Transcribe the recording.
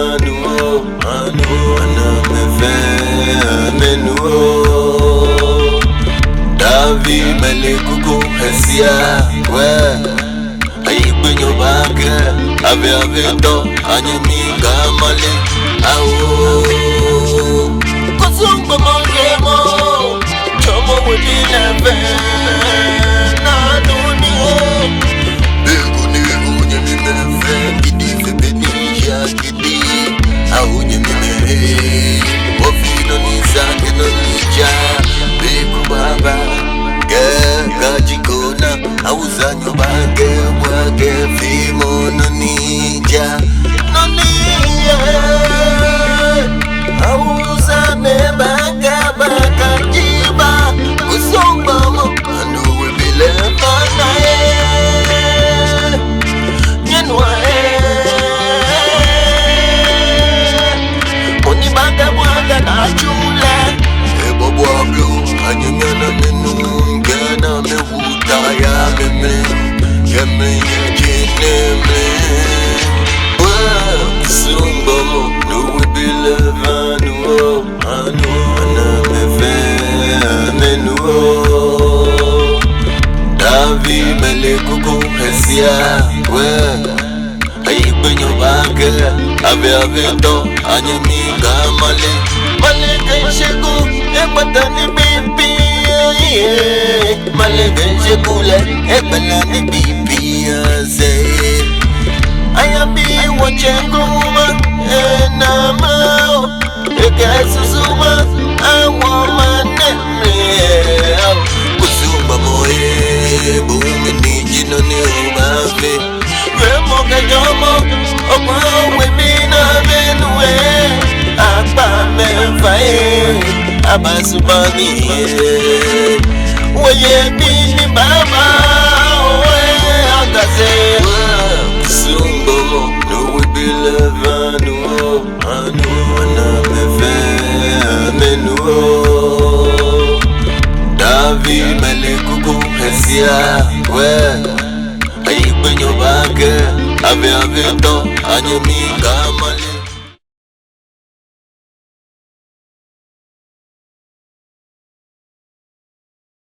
Ana me femenu Davi mele kuku hesia Ayi benyo bage ave do anyami gamale awo Kusumba mongemo chomo within na duni Begu ni unye mime fe Gidi fe beni ya gidi Aunye mime Wafino ni zake no nija Begu baba Gajikona Auzanyo bage wage Fimo no nija No nija Auzame baga baga jiba Kusomba mo Anu webile fana Nyenwa Oni baga waga na chula Ebo bwablo Anyemena menu Gana me wuta ya meme Yeme ye jineme Sumba mo No we be levanu Ana me femenu Davi mele kuku hesia Ayi benyo bage ave do anyami gamale Male genshegu ekbatani bibi Male genshegule ekbalani bibi Ayami wachenguma enama Ekasuzuma awama nemre Kusumba moe Bumi nijino ni umafe Remo kajomo Opa wemina benue Akpa mefae Abasubani Weye bini baba Oe akase Sumbo No we be levanu Ana me femenu Davi mele kuku hesia Ayi benyo bage ave do anyami gamale